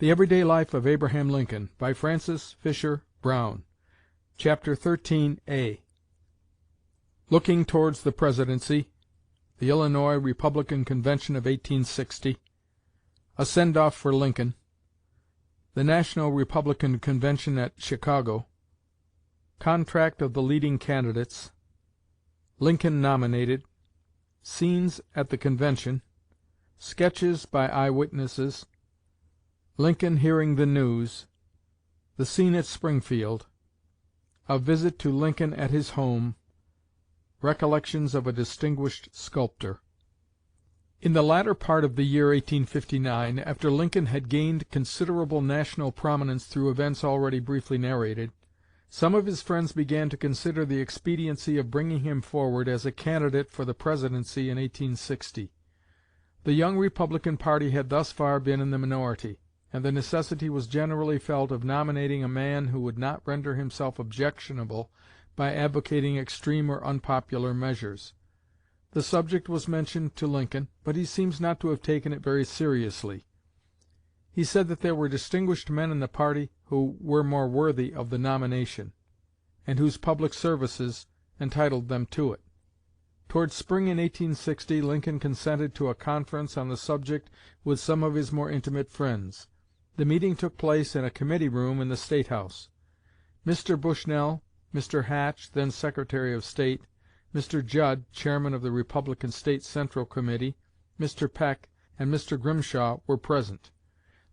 The Everyday Life of Abraham Lincoln, by Francis Fisher Browne. Chapter 13a. Looking towards the Presidency. The Illinois Republican Convention of 1860. A send-off for Lincoln. The National Republican Convention at Chicago. Contract of the leading candidates. Lincoln nominated. Scenes at the convention. Sketches by eyewitnesses. Lincoln hearing the news. The scene at Springfield. A visit to Lincoln at his home. Recollections of a distinguished sculptor. In the latter part of the year 1859, after Lincoln had gained considerable national prominence through events already briefly narrated, some of his friends began to consider the expediency of bringing him forward as a candidate for the Presidency in 1860. The young Republican party had thus far been in the minority, and the necessity was generally felt of nominating a man who would not render himself objectionable by advocating extreme or unpopular measures. The subject was mentioned to Lincoln, but he seems not to have taken it very seriously. He said that there were distinguished men in the party who were more worthy of the nomination, and whose public services entitled them to it. Toward spring in 1860 Lincoln consented to a conference on the subject with some of his more intimate friends. The meeting took place in a committee room in the State House. Mr. Bushnell, Mr. Hatch, then Secretary of State, Mr. Judd, chairman of the Republican State Central Committee, Mr. Peck, and Mr. Grimshaw were present.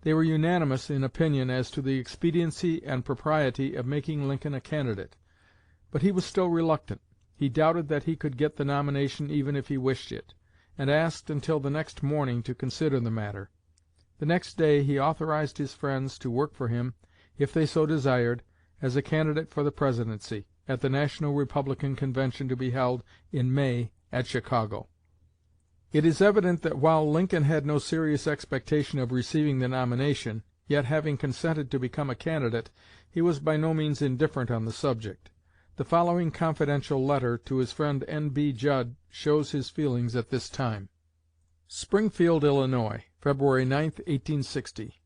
They were unanimous in opinion as to the expediency and propriety of making Lincoln a candidate, but he was still reluctant. He doubted that he could get the nomination even if he wished it, and asked until the next morning to consider the matter. The next day he authorized his friends to work for him, if they so desired, as a candidate for the Presidency, at the National Republican Convention to be held in May at Chicago. It is evident that while Lincoln had no serious expectation of receiving the nomination, yet having consented to become a candidate, he was by no means indifferent on the subject. The following confidential letter to his friend N.B. Judd shows his feelings at this time. Springfield, Illinois, February 9, 1860.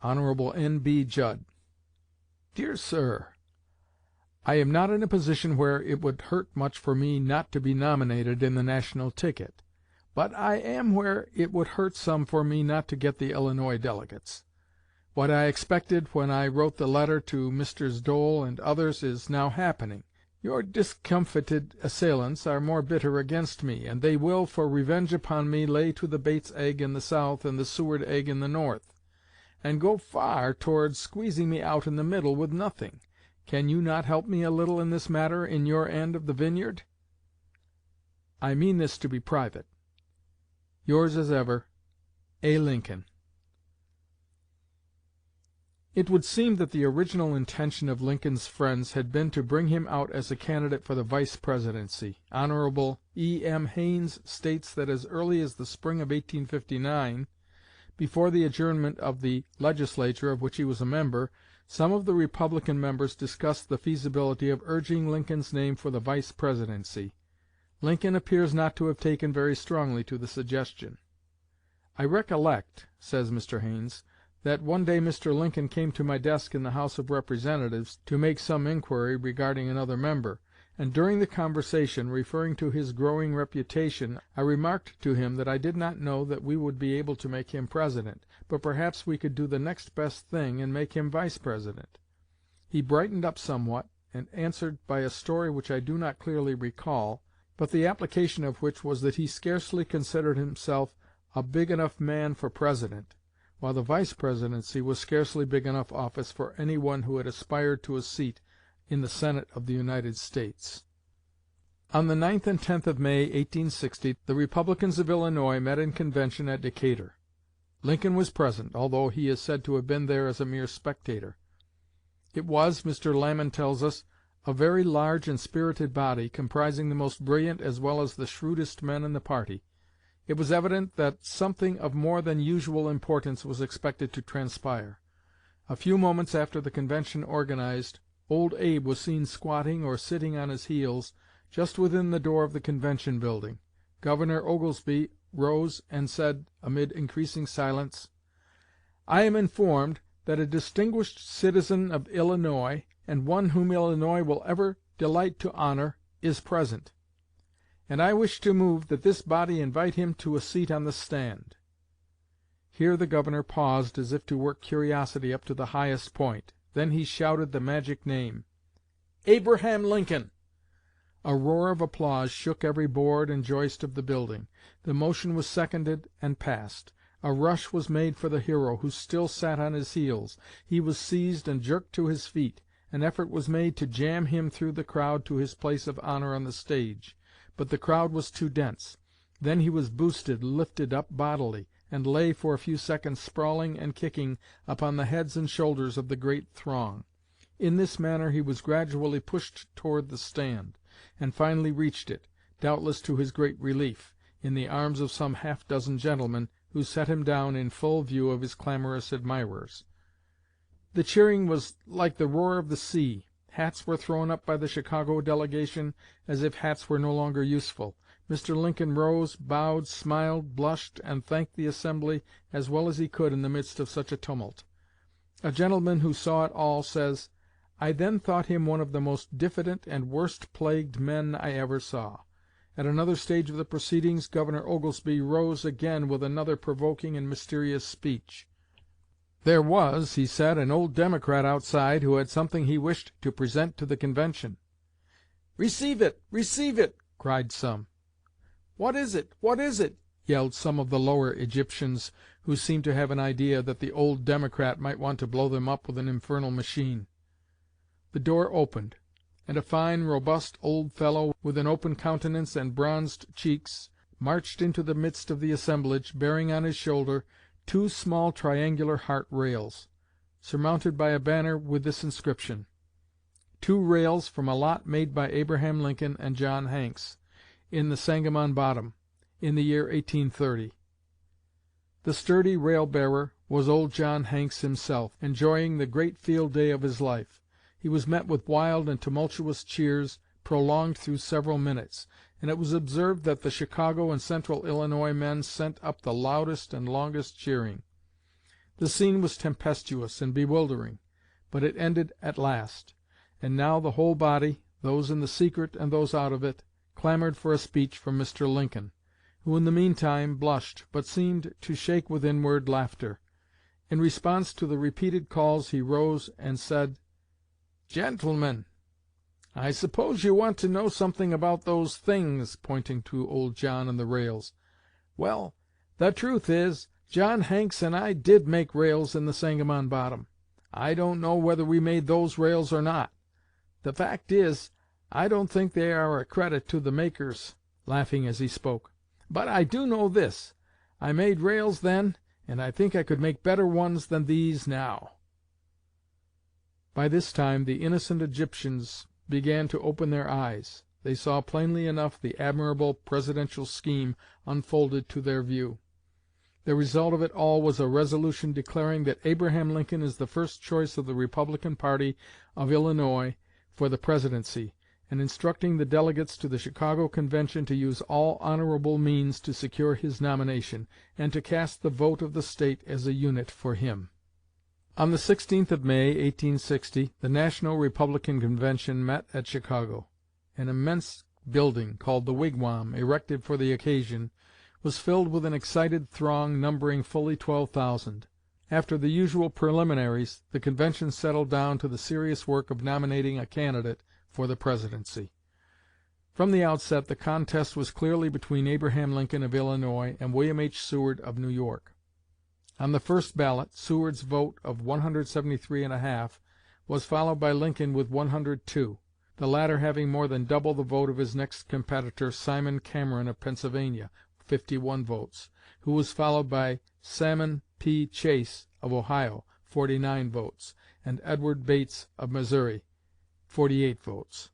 Hon. N.B. Judd. Dear Sir, I am not in a position where it would hurt much for me not to be nominated in the national ticket, but I am where it would hurt some for me not to get the Illinois delegates. What I expected when I wrote the letter to Messrs. Dole and others is now happening. Your discomfited assailants are more bitter against me, and they will, for revenge upon me, lay to the Bates egg in the South and the Seward egg in the North, and go far toward squeezing me out in the middle with nothing. Can you not help me a little in this matter in your end of the vineyard? I mean this to be private. Yours as ever, A. Lincoln. It would seem that the original intention of Lincoln's friends had been to bring him out as a candidate for the Vice Presidency. Hon. E.M. Haines states that as early as the spring of 1859, before the adjournment of the Legislature of which he was a member, some of the Republican members discussed the feasibility of urging Lincoln's name for the Vice Presidency. Lincoln appears not to have taken very strongly to the suggestion. "I recollect," says Mr. Haines, "that one day Mr. Lincoln came to my desk in the House of Representatives to make some inquiry regarding another member, and during the conversation, referring to his growing reputation, I remarked to him that I did not know that we would be able to make him President, but perhaps we could do the next best thing and make him Vice President. He brightened up somewhat, and answered by a story which I do not clearly recall, but the application of which was that he scarcely considered himself a big enough man for President, while the Vice Presidency was scarcely big enough office for any one who had aspired to a seat in the Senate of the United States." On the 9th and 10th of May, 1860, the Republicans of Illinois met in convention at Decatur. Lincoln was present, although he is said to have been there as a mere spectator. It was, Mr. Lamon tells us, a very large and spirited body, comprising the most brilliant as well as the shrewdest men in the party. It was evident that something of more than usual importance was expected to transpire. A few moments after the convention organized, Old Abe was seen squatting or sitting on his heels just within the door of the convention building. Governor Oglesby rose and said, amid increasing silence, I am informed that a distinguished citizen of Illinois, and one whom Illinois will ever delight to honor, is present, and I wish to move that this body invite him to a seat on the stand." Here the Governor paused as if to work curiosity up to the highest point. Then he shouted the magic name, "Abraham Lincoln!" A roar of applause shook every board and joist of the building. The motion was seconded and passed. A rush was made for the hero, who still sat on his heels. He was seized and jerked to his feet. An effort was made to jam him through the crowd to his place of honor on the stage, but the crowd was too dense. Then he was boosted, lifted up bodily, and lay for a few seconds sprawling and kicking upon the heads and shoulders of the great throng. In this manner he was gradually pushed toward the stand, and finally reached it, doubtless to his great relief, in the arms of some half-dozen gentlemen, who set him down in full view of his clamorous admirers. The cheering was like the roar of the sea. Hats were thrown up by the Chicago delegation as if hats were no longer useful. Mr. Lincoln rose, bowed, smiled, blushed, and thanked the assembly as well as he could in the midst of such a tumult. A gentleman who saw it all says, "I then thought him one of the most diffident and worst-plagued men I ever saw." At another stage of the proceedings, Governor Oglesby rose again with another provoking and mysterious speech. There was, he said, an old Democrat outside who had something he wished to present to the convention. "Receive it! Receive it!" cried some. "What is it? What is it?" yelled some of the lower Egyptians, who seemed to have an idea that the old Democrat might want to blow them up with an infernal machine. The door opened, and a fine, robust old fellow, with an open countenance and bronzed cheeks, marched into the midst of the assemblage, bearing on his shoulder 2 small triangular heart rails, surmounted by a banner with this inscription: "2 rails from a lot made by Abraham Lincoln and John Hanks, in the Sangamon Bottom, in the year 1830. The sturdy rail-bearer was old John Hanks himself, enjoying the great field day of his life. He was met with wild and tumultuous cheers, prolonged through several minutes, and it was observed that the Chicago and Central Illinois men sent up the loudest and longest cheering. The scene was tempestuous and bewildering, but it ended at last, and now the whole body, those in the secret and those out of it, clamored for a speech from Mr. Lincoln, who in the meantime blushed, but seemed to shake with inward laughter. In response to the repeated calls he rose and said, "Gentlemen, I suppose you want to know something about those things," pointing to old John and the rails. "Well, the truth is, John Hanks and I did make rails in the Sangamon Bottom. I don't know whether we made those rails or not. The fact is, I don't think they are a credit to the makers," laughing as he spoke. "But I do know this: I made rails then, and I think I could make better ones than these now." By this time the innocent Egyptians began to open their eyes. They saw plainly enough the admirable Presidential scheme unfolded to their view. The result of it all was a resolution declaring that Abraham Lincoln is the first choice of the Republican party of Illinois for the Presidency, and instructing the delegates to the Chicago convention to use all honorable means to secure his nomination, and to cast the vote of the State as a unit for him. On the 16th of May, 1860, the National Republican Convention met at Chicago. An immense building, called the Wigwam, erected for the occasion, was filled with an excited throng numbering fully 12,000. After the usual preliminaries, the convention settled down to the serious work of nominating a candidate for the Presidency. From the outset the contest was clearly between Abraham Lincoln of Illinois and William H. Seward of New York. On the first ballot, Seward's vote of 173 1/2 was followed by Lincoln with 102, the latter having more than double the vote of his next competitor, Simon Cameron of Pennsylvania, 51 votes, who was followed by Salmon P. Chase of Ohio, 49 votes, and Edward Bates of Missouri, 48 votes.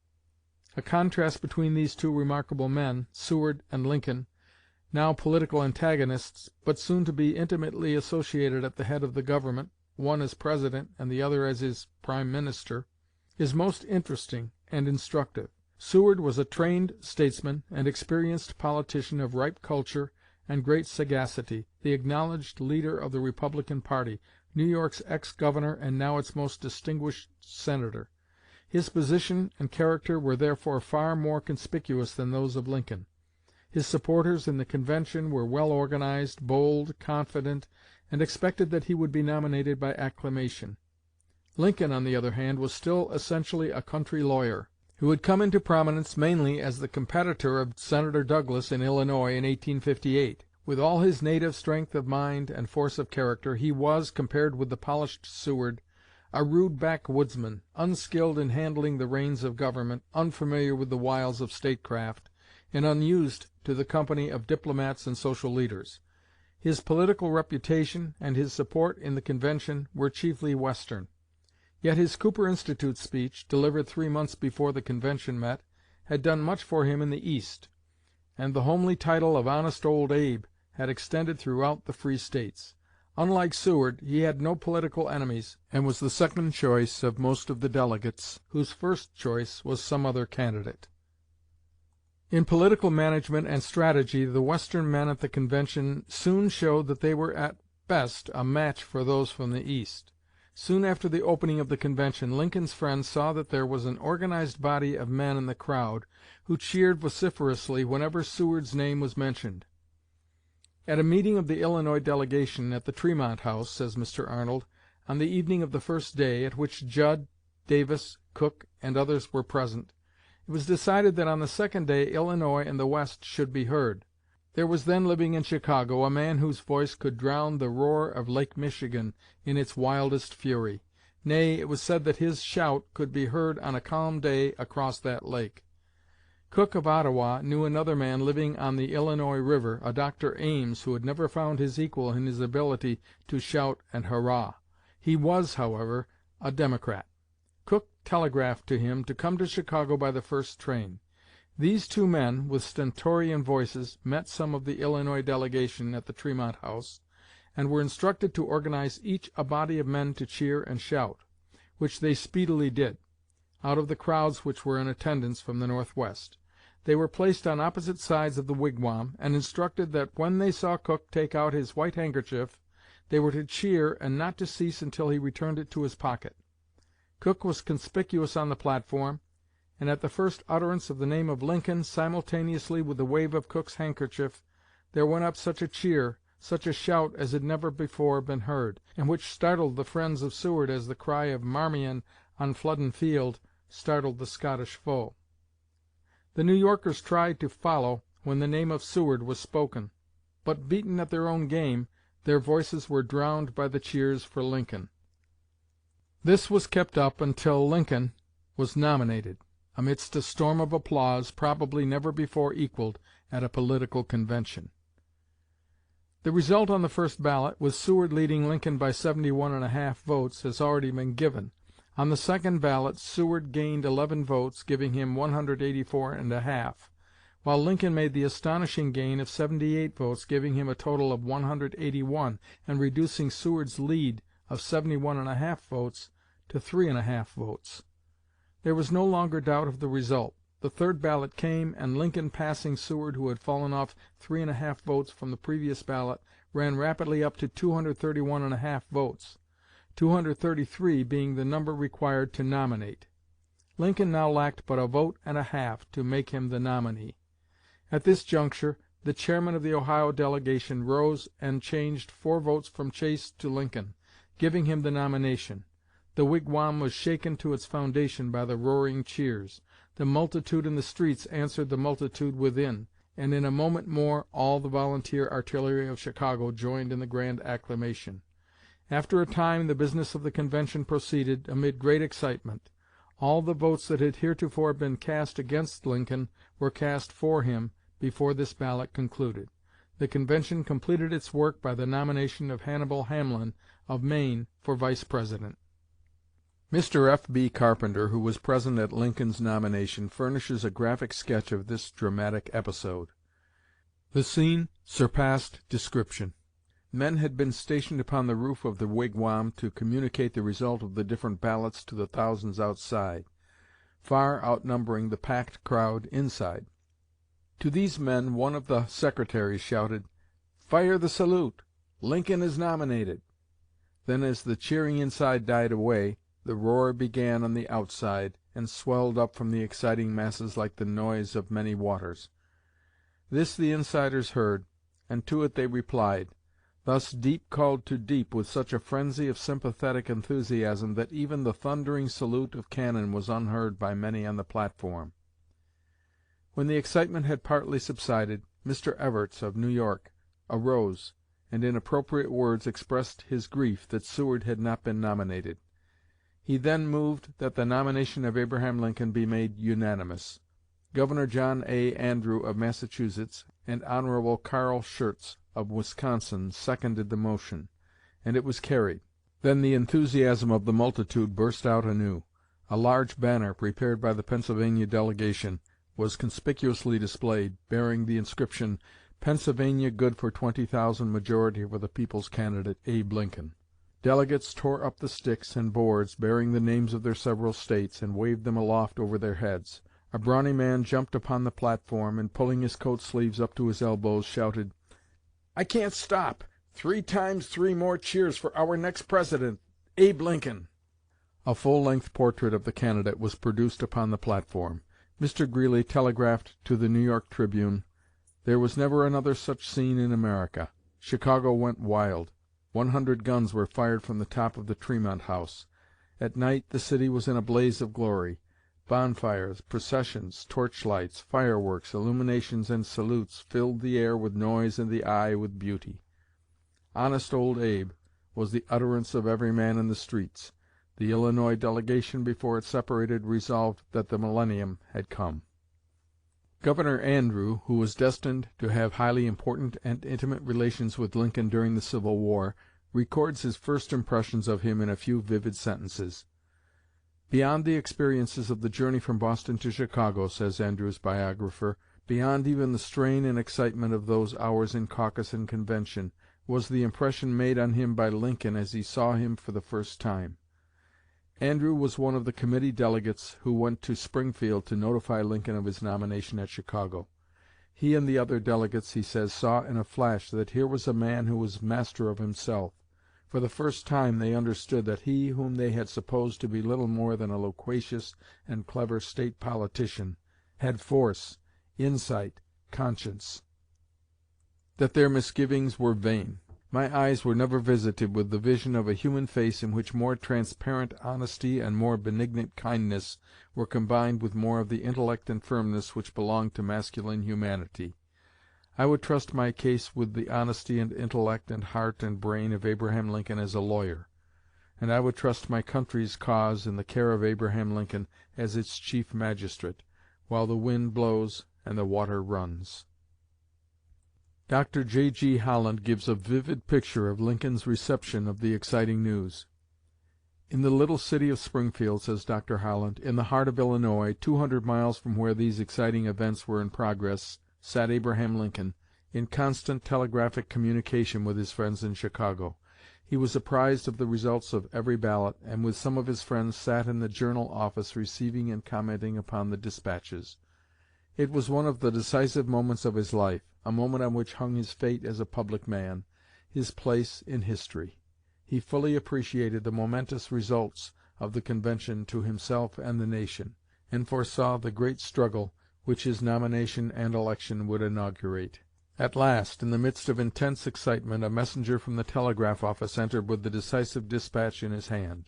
A contrast between these two remarkable men, Seward and Lincoln, now political antagonists, but soon to be intimately associated at the head of the government, one as President and the other as his Prime Minister, is most interesting and instructive. Seward was a trained statesman and experienced politician of ripe culture and great sagacity, the acknowledged leader of the Republican party, New York's ex-governor and now its most distinguished senator. His position and character were therefore far more conspicuous than those of Lincoln. His supporters in the convention were well organized, bold, confident, and expected that he would be nominated by acclamation. Lincoln, on the other hand, was still essentially a country lawyer, who had come into prominence mainly as the competitor of Senator Douglas in Illinois in 1858. With all his native strength of mind and force of character, he was, compared with the polished Seward, a rude backwoodsman, unskilled in handling the reins of government, unfamiliar with the wiles of statecraft, and unused to the company of diplomats and social leaders. His political reputation and his support in the convention were chiefly Western. Yet his Cooper Institute speech, delivered 3 months before the convention met, had done much for him in the East, and the homely title of "Honest Old Abe" had extended throughout the free States. Unlike Seward, he had no political enemies, and was the second choice of most of the delegates, whose first choice was some other candidate. In political management and strategy, the Western men at the convention soon showed that they were at best a match for those from the East. Soon after the opening of the convention, Lincoln's friends saw that there was an organized body of men in the crowd who cheered vociferously whenever Seward's name was mentioned. At a meeting of the Illinois delegation at the Tremont House, says Mr. Arnold, on the evening of the first day, at which Judd, Davis, Cook, and others were present, it was decided that on the second day Illinois and the West should be heard. There was then living in Chicago a man whose voice could drown the roar of Lake Michigan in its wildest fury. Nay, it was said that his shout could be heard on a calm day across that lake. Cook of Ottawa knew another man living on the Illinois River, a Dr. Ames, who had never found his equal in his ability to shout and hurrah. He was, however, a Democrat. Cook telegraphed to him to come to Chicago by the first train. These two men, with stentorian voices, met some of the Illinois delegation at the Tremont House, and were instructed to organize each a body of men to cheer and shout, which they speedily did, out of the crowds which were in attendance from the Northwest. They were placed on opposite sides of the wigwam, and instructed that when they saw Cook take out his white handkerchief, they were to cheer and not to cease until he returned it to his pocket. Cook was conspicuous on the platform, and at the first utterance of the name of Lincoln, simultaneously with the wave of Cook's handkerchief, there went up such a cheer, such a shout as had never before been heard, and which startled the friends of Seward as the cry of "Marmion" on Flodden Field startled the Scottish foe. The New Yorkers tried to follow when the name of Seward was spoken, but, beaten at their own game, their voices were drowned by the cheers for Lincoln. This was kept up until Lincoln was nominated, amidst a storm of applause probably never before equaled at a political convention. The result on the first ballot, with Seward leading Lincoln by 71½ votes, has already been given. On the second ballot Seward gained 11 votes, giving him 184½, while Lincoln made the astonishing gain of 78 votes, giving him a total of 181, and reducing Seward's lead of 71½ votes to 3½ votes. There was no longer doubt of the result. The third ballot came, and Lincoln, passing Seward, who had fallen off 3½ votes from the previous ballot, ran rapidly up to 231½ votes, 233 being the number required to nominate. Lincoln now lacked but a vote and a half to make him the nominee. At this juncture, the chairman of the Ohio delegation rose and changed 4 votes from Chase to Lincoln, giving him the nomination. The wigwam was shaken to its foundation by the roaring cheers. The multitude in the streets answered the multitude within, and in a moment more all the volunteer artillery of Chicago joined in the grand acclamation. After a time the business of the convention proceeded amid great excitement. All the votes that had heretofore been cast against Lincoln were cast for him before this ballot concluded. The convention completed its work by the nomination of Hannibal Hamlin of Maine for Vice President. Mr. F.B. Carpenter, who was present at Lincoln's nomination, furnishes a graphic sketch of this dramatic episode. The scene surpassed description. Men had been stationed upon the roof of the wigwam to communicate the result of the different ballots to the thousands outside, far outnumbering the packed crowd inside. To these men one of the secretaries shouted, "Fire the salute! Lincoln is nominated!" Then, as the cheering inside died away, the roar began on the outside, and swelled up from the exciting masses like the noise of many waters. This the insiders heard, and to it they replied. Thus deep called to deep with such a frenzy of sympathetic enthusiasm that even the thundering salute of cannon was unheard by many on the platform. When the excitement had partly subsided, Mr. Evarts, of New York, arose, and in appropriate words expressed his grief that Seward had not been nominated. He then moved that the nomination of Abraham Lincoln be made unanimous. Governor John A. Andrew of Massachusetts and Hon. Carl Schurz of Wisconsin seconded the motion, and it was carried. Then the enthusiasm of the multitude burst out anew. A large banner, prepared by the Pennsylvania delegation, was conspicuously displayed, bearing the inscription, "Pennsylvania good for 20,000, majority for the people's candidate, Abe Lincoln." Delegates tore up the sticks and boards bearing the names of their several States, and waved them aloft over their heads. A brawny man jumped upon the platform, and pulling his coat sleeves up to his elbows, shouted, "I can't stop! 3 times 3 more cheers for our next President, Abe Lincoln!" A full-length portrait of the candidate was produced upon the platform. Mr. Greeley telegraphed to the New York Tribune, "There was never another such scene in America." Chicago went wild. 100 guns were fired from the top of the Tremont House. At night the city was in a blaze of glory. Bonfires, processions, torchlights, fireworks, illuminations, and salutes filled the air with noise and the eye with beauty. "Honest Old Abe" was the utterance of every man in the streets. The Illinois delegation, before it separated, resolved that the millennium had come. Governor Andrew, who was destined to have highly important and intimate relations with Lincoln during the Civil War, records his first impressions of him in a few vivid sentences. "Beyond the experiences of the journey from Boston to Chicago," says Andrew's biographer, "beyond even the strain and excitement of those hours in caucus and convention, was the impression made on him by Lincoln as he saw him for the first time." Andrew was one of the committee delegates who went to Springfield to notify Lincoln of his nomination at Chicago. He and the other delegates, he says, saw in a flash that here was a man who was master of himself. For the first time they understood that he whom they had supposed to be little more than a loquacious and clever state politician had force, insight, conscience; that their misgivings were vain. "My eyes were never visited with the vision of a human face in which more transparent honesty and more benignant kindness were combined with more of the intellect and firmness which belong to masculine humanity. I would trust my case with the honesty and intellect and heart and brain of Abraham Lincoln as a lawyer, and I would trust my country's cause in the care of Abraham Lincoln as its chief magistrate, while the wind blows and the water runs." Dr. J.G. Holland gives a vivid picture of Lincoln's reception of the exciting news. "In the little city of Springfield," says Dr. Holland, "in the heart of Illinois, 200 miles from where these exciting events were in progress, sat Abraham Lincoln, in constant telegraphic communication with his friends in Chicago. He was apprised of the results of every ballot, and with some of his friends sat in the Journal office receiving and commenting upon the dispatches. It was one of the decisive moments of his life, a moment on which hung his fate as a public man, his place in history. He fully appreciated the momentous results of the convention to himself and the nation, and foresaw the great struggle which his nomination and election would inaugurate. At last, in the midst of intense excitement, a messenger from the telegraph office entered with the decisive dispatch in his hand.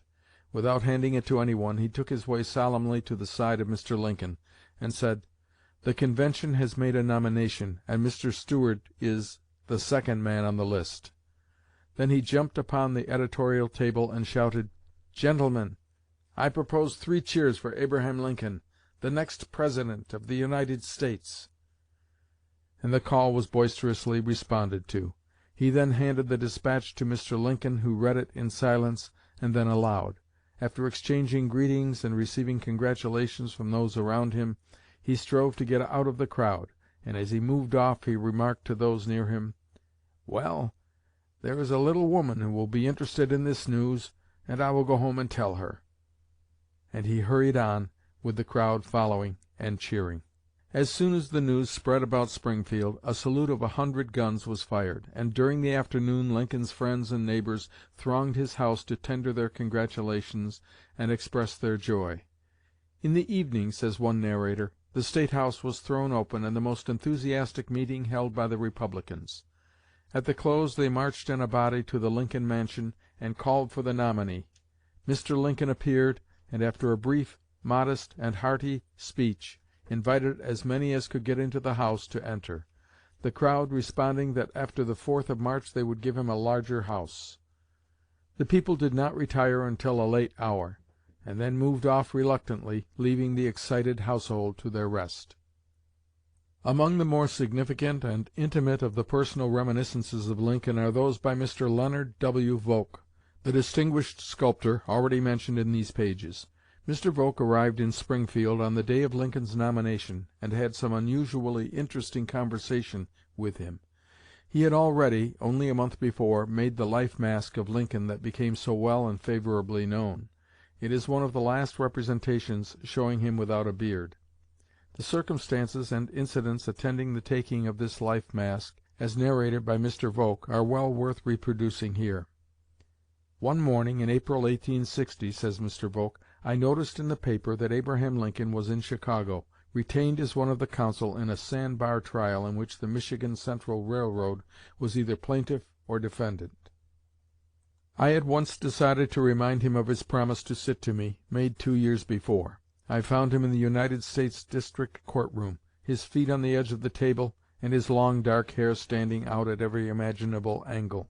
Without handing it to anyone, he took his way solemnly to the side of Mr. Lincoln, and said, "The convention has made a nomination, and Mr. Stuart is the second man on the list." Then he jumped upon the editorial table and shouted, "Gentlemen, I propose 3 cheers for Abraham Lincoln, the next President of the United States." And the call was boisterously responded to. He then handed the dispatch to Mr. Lincoln, who read it in silence and then aloud. After exchanging greetings and receiving congratulations from those around him, he strove to get out of the crowd, and as he moved off he remarked to those near him, "Well, there is a little woman who will be interested in this news, and I will go home and tell her." And he hurried on, with the crowd following and cheering. As soon as the news spread about Springfield, a salute of 100 guns was fired, and during the afternoon Lincoln's friends and neighbors thronged his house to tender their congratulations and express their joy. "In the evening," says one narrator, "the State House was thrown open and the most enthusiastic meeting held by the Republicans. At the close they marched in a body to the Lincoln mansion and called for the nominee. Mr. Lincoln appeared, and after a brief, modest, and hearty speech, invited as many as could get into the house to enter, the crowd responding that after the 4th of March they would give him a larger house. The people did not retire until a late hour, and then moved off reluctantly, leaving the excited household to their rest." Among the more significant and intimate of the personal reminiscences of Lincoln are those by Mr. Leonard W. Volk, the distinguished sculptor already mentioned in these pages. Mr. Volk arrived in Springfield on the day of Lincoln's nomination, and had some unusually interesting conversation with him. He had already, only a month before, made the life mask of Lincoln that became so well and favorably known. It is one of the last representations showing him without a beard. The circumstances and incidents attending the taking of this life mask, as narrated by Mr. Volk, are well worth reproducing here. "One morning in April, 1860," says Mr. Volk, "I noticed in the paper that Abraham Lincoln was in Chicago, retained as one of the counsel in a sand bar trial in which the Michigan Central Railroad was either plaintiff or defendant. I at once decided to remind him of his promise to sit to me, made 2 years before. I found him in the United States District Court room, his feet on the edge of the table, and his long dark hair standing out at every imaginable angle.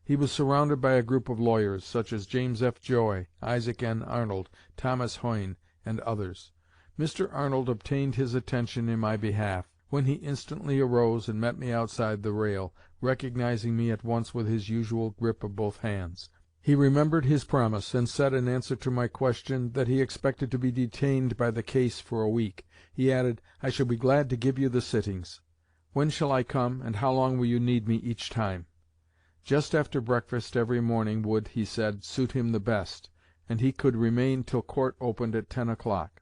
He was surrounded by a group of lawyers, such as James F. Joy, Isaac N. Arnold, Thomas Hoyne, and others. Mr. Arnold obtained his attention in my behalf, when he instantly arose and met me outside the rail, recognizing me at once with his usual grip of both hands. He remembered his promise, and said in answer to my question that he expected to be detained by the case for a week. He added, 'I shall be glad to give you the sittings. When shall I come, and how long will you need me each time?' Just after breakfast every morning would, he said, suit him the best, and he could remain till court opened at 10 o'clock.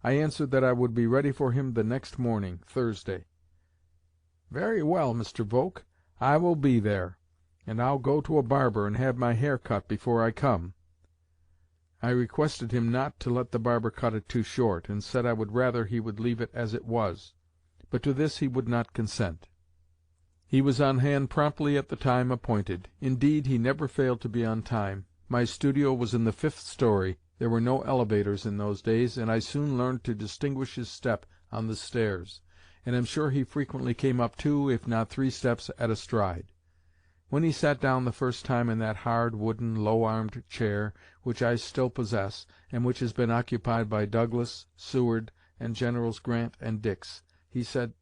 I answered that I would be ready for him the next morning, Thursday. 'Very well, Mr. Volk, I will be there, and I'll go to a barber and have my hair cut before I come.' I requested him not to let the barber cut it too short, and said I would rather he would leave it as it was, but to this he would not consent. He was on hand promptly at the time appointed. Indeed, he never failed to be on time. My studio was in the 5th story. There were no elevators in those days, and I soon learned to distinguish his step on the stairs, and am sure he frequently came up 2, if not 3 steps at a stride. When he sat down the first time in that hard, wooden, low-armed chair which I still possess, and which has been occupied by Douglas, Seward, and Generals Grant and Dix, he said,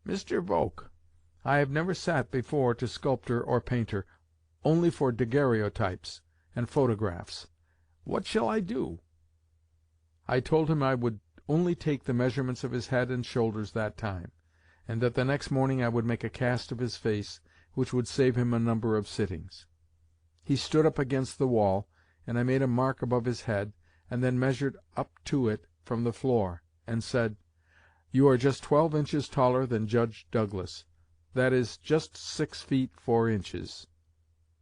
'Mr. Volk, I have never sat before to sculptor or painter, only for daguerreotypes and photographs. What shall I do?' I told him I would only take the measurements of his head and shoulders that time, and that the next morning I would make a cast of his face, which would save him a number of sittings. He stood up against the wall, and I made a mark above his head, and then measured up to it from the floor, and said, 'You are just 12 inches taller than Judge Douglas. That is just 6 feet 4 inches.